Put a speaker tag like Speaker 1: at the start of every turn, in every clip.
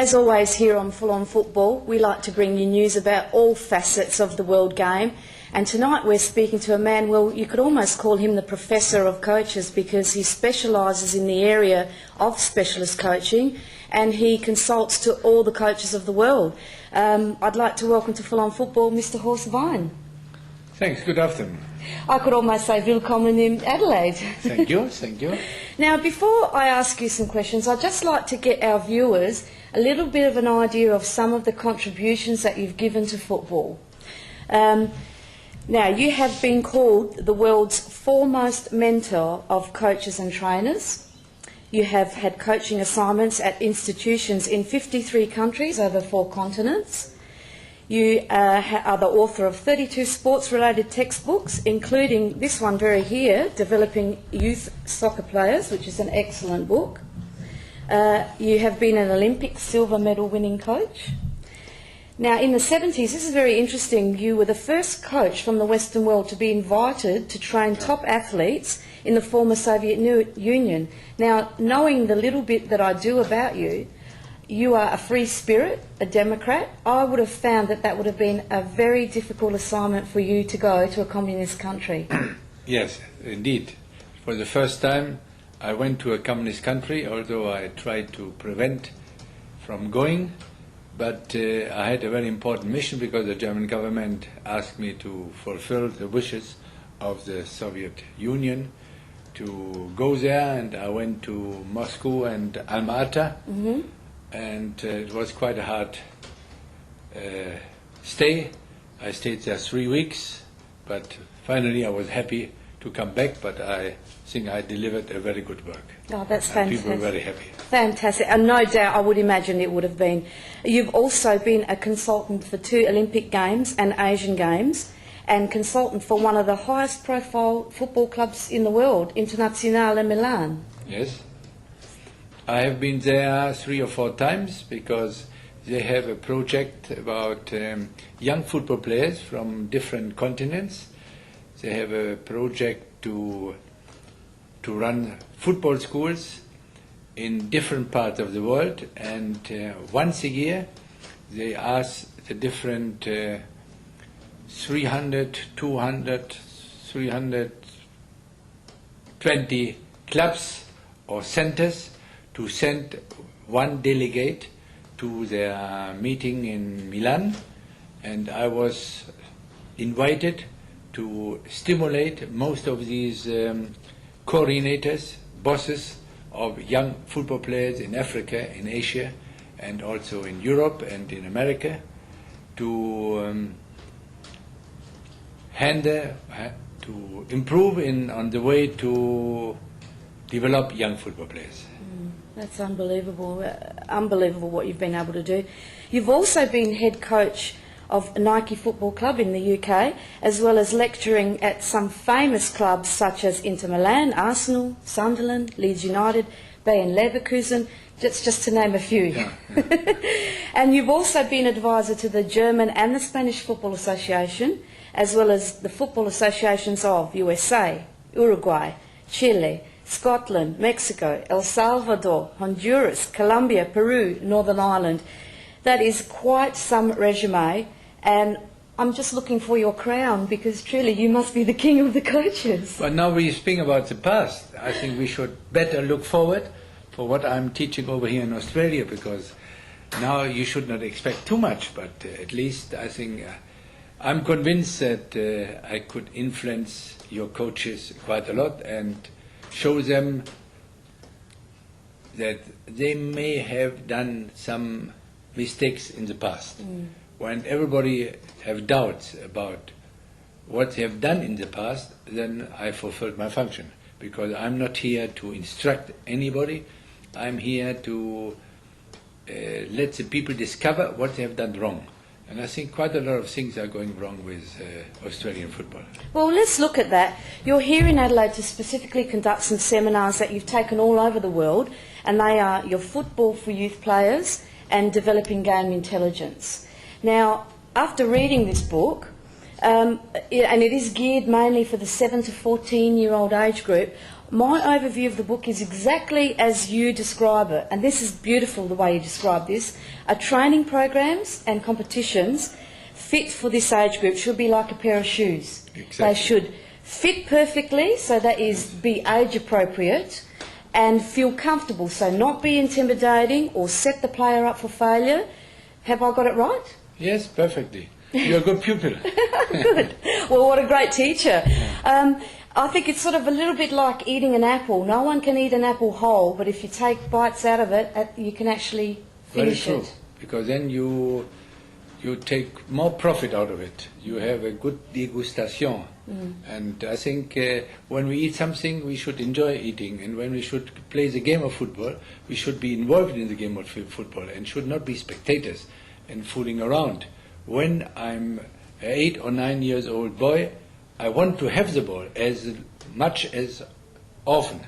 Speaker 1: as always here on Full On Football, we like to bring you news about all facets of the world game. And tonight we're speaking to a man, well, you could almost call him the professor of coaches because he specialises in the area of specialist coaching and he consults to all the coaches of the world. I'd like to welcome to Full On Football Mr. Horst Wein.
Speaker 2: Thanks, good afternoon.
Speaker 1: I could almost say willkommen in Adelaide.
Speaker 2: Thank you, thank you.
Speaker 1: Now, before I ask you some questions, I'd just like to get our viewers a little bit of an idea of some of the contributions that you've given to football. Now, you have been called the world's foremost mentor of coaches and trainers. You have had coaching assignments at institutions in 53 countries over 4 continents. You are the author of 32 sports-related textbooks, including this one very here, Developing Youth Soccer Players, which is an excellent book. You have been an Olympic silver medal winning coach. Now, in the 70s, this is very interesting, you were the first coach from the Western world to be invited to train top athletes in the former Soviet Union. Now, knowing the little bit that I do about you, you are a free spirit, a democrat. I would have found that that would have been a very difficult assignment for you to go to a communist country.
Speaker 2: Yes, indeed. For the first time, I went to a communist country, although I tried to prevent from going. But I had a very important mission because the German government asked me to fulfill the wishes of the Soviet Union to go there, and I went to Moscow and Alma-Ata. Mm-hmm. And it was quite a hard stay. I stayed there 3 weeks, but finally I was happy to come back, but I think I delivered a very good work.
Speaker 1: Oh, that's
Speaker 2: and
Speaker 1: fantastic.
Speaker 2: People were very happy.
Speaker 1: Fantastic. And no doubt I would imagine it would have been. You've also been a consultant for 2 Olympic Games and Asian Games, and consultant for one of the highest profile football clubs in the world, Internazionale Milan.
Speaker 2: Yes. I have been there 3 or 4 times because they have a project about young football players from different continents. They have a project to run football schools in different parts of the world, and once a year they ask the different 300, 200, 320 clubs or centers to send one delegate to their meeting in Milan, and I was invited to stimulate most of these coordinators, bosses of young football players in Africa, in Asia, and also in Europe and in America to to improve on the way to develop young football players.
Speaker 1: That's unbelievable, unbelievable what you've been able to do. You've also been head coach of Nike Football Club in the UK, as well as lecturing at some famous clubs such as Inter Milan, Arsenal, Sunderland, Leeds United, Bayer Leverkusen, just to name a few.
Speaker 2: Yeah.
Speaker 1: And you've also been advisor to the German and the Spanish Football Association, as well as the football associations of USA, Uruguay, Chile, Scotland, Mexico, El Salvador, Honduras, Colombia, Peru, Northern Ireland. That is quite some resume, and I'm just looking for your crown because truly you must be the king of the coaches.
Speaker 2: But now we speak about the past. I think we should better look forward for what I'm teaching over here in Australia, because now you should not expect too much, but at least I think I'm convinced that I could influence your coaches quite a lot and show them that they may have done some mistakes in the past. When everybody have doubts about what they have done in the past, then I fulfilled my function, because I'm not here to instruct anybody. I'm here to let the people discover what they have done wrong. And I think quite a lot of things are going wrong with Australian football.
Speaker 1: Well, let's look at that. You're here in Adelaide to specifically conduct some seminars that you've taken all over the world, and they are your football for youth players and developing game intelligence. Now, after reading this book, and it is geared mainly for the 7 to 14-year-old age group, My overview of the book is exactly as you describe it, and this is beautiful the way you describe this. Our training programs and competitions fit for this age group should be like a pair of shoes.
Speaker 2: Exactly.
Speaker 1: They should fit perfectly, so that is be age appropriate, and feel comfortable, so not be intimidating or set the player up for failure. Have I got it right?
Speaker 2: Yes, perfectly. You're a good pupil.
Speaker 1: Good. Well, what a great teacher. I think it's sort of a little bit like eating an apple. No one can eat an apple whole, but if you take bites out of it, you can actually finish
Speaker 2: Very true,
Speaker 1: it.
Speaker 2: because then you take more profit out of it. You have a good degustation. And I think when we eat something, we should enjoy eating. And when we should play the game of football, we should be involved in the game of football and should not be spectators and fooling around. When I'm an 8 or 9 years old boy, I want to have the ball as much as often.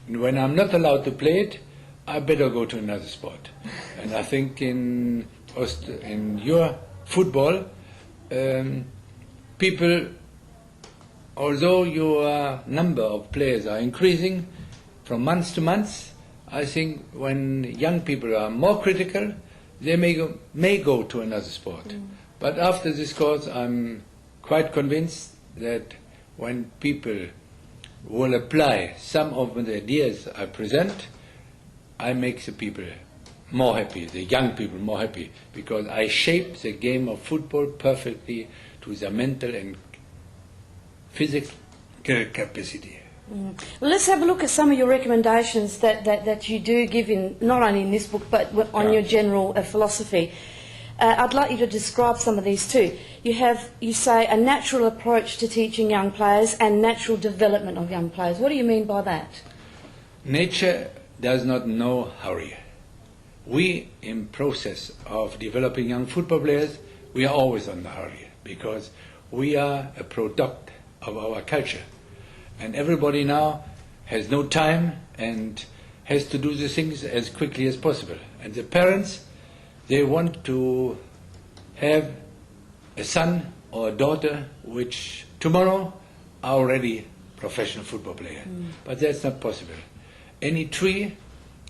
Speaker 2: And when I'm not allowed to play it, I better go to another sport. And I think in your football, people, although your number of players are increasing from month to month, I think when young people are more critical, they may go to another sport. But after this course, I'm quite convinced that when people will apply some of the ideas I present, I make the people more happy, the young people more happy, because I shape the game of football perfectly to their mental and physical capacity.
Speaker 1: Well, let's have a look at some of your recommendations that you do give in, not only in this book, but on your general philosophy. I'd like you to describe some of these too. You say a natural approach to teaching young players and natural development of young players. What do you mean by that?
Speaker 2: Nature does not know hurry. We, in process of developing young football players, we are always on the hurry because we are a product of our culture. And everybody now has no time and has to do the things as quickly as possible. And the parents, they want to have a son or a daughter which tomorrow are already professional football player. But that's not possible. Any tree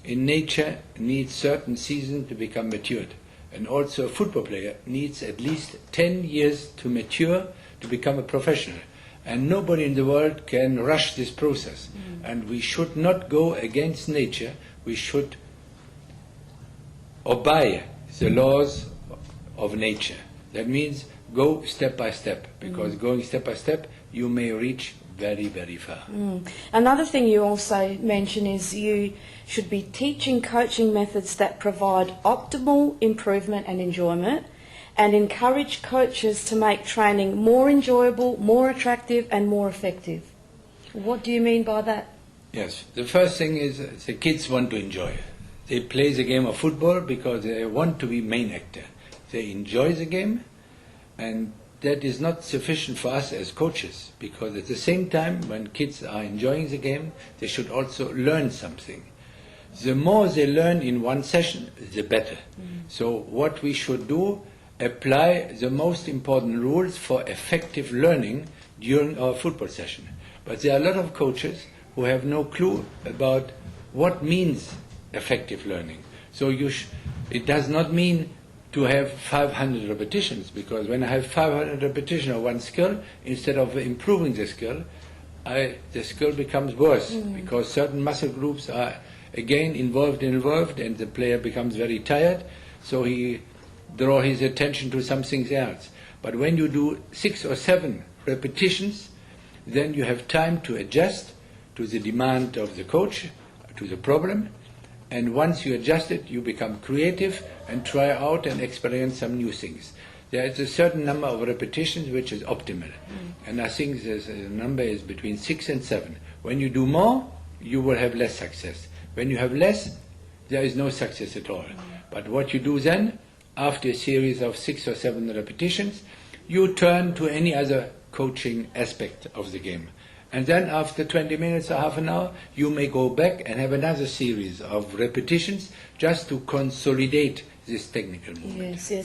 Speaker 2: in nature needs certain seasons to become matured. And also a football player needs at least 10 years to mature to become a professional. And nobody in the world can rush this process. And we should not go against nature. We should obey the laws of nature. That means go step by step, because going step by step, you may reach very, very far.
Speaker 1: Another thing you also mention is you should be teaching coaching methods that provide optimal improvement and enjoyment, and encourage coaches to make training more enjoyable, more attractive and more effective. What do you mean by that?
Speaker 2: Yes, the first thing is the kids want to enjoy. They play the game of football because they want to be main actor. They enjoy the game, and that is not sufficient for us as coaches, because at the same time when kids are enjoying the game, they should also learn something. The more they learn in one session, the better. So what we should do, apply the most important rules for effective learning during our football session. But there are a lot of coaches who have no clue about what means effective learning. So it does not mean to have 500 repetitions, because when I have 500 repetitions of one skill, instead of improving the skill becomes worse, because certain muscle groups are again involved, and the player becomes very tired, so he draw his attention to something else. But when you do 6 or 7 repetitions, then you have time to adjust to the demand of the coach, to the problem, and once you adjust it, you become creative and try out and experience some new things. There is a certain number of repetitions which is optimal, and I think the number is between 6 and 7. When you do more, you will have less success. When you have less, there is no success at all. But what you do then, after a series of 6 or 7 repetitions, you turn to any other coaching aspect of the game. And then after 20 minutes or half an hour, you may go back and have another series of repetitions just to consolidate this technical movement.
Speaker 1: Yes, yes.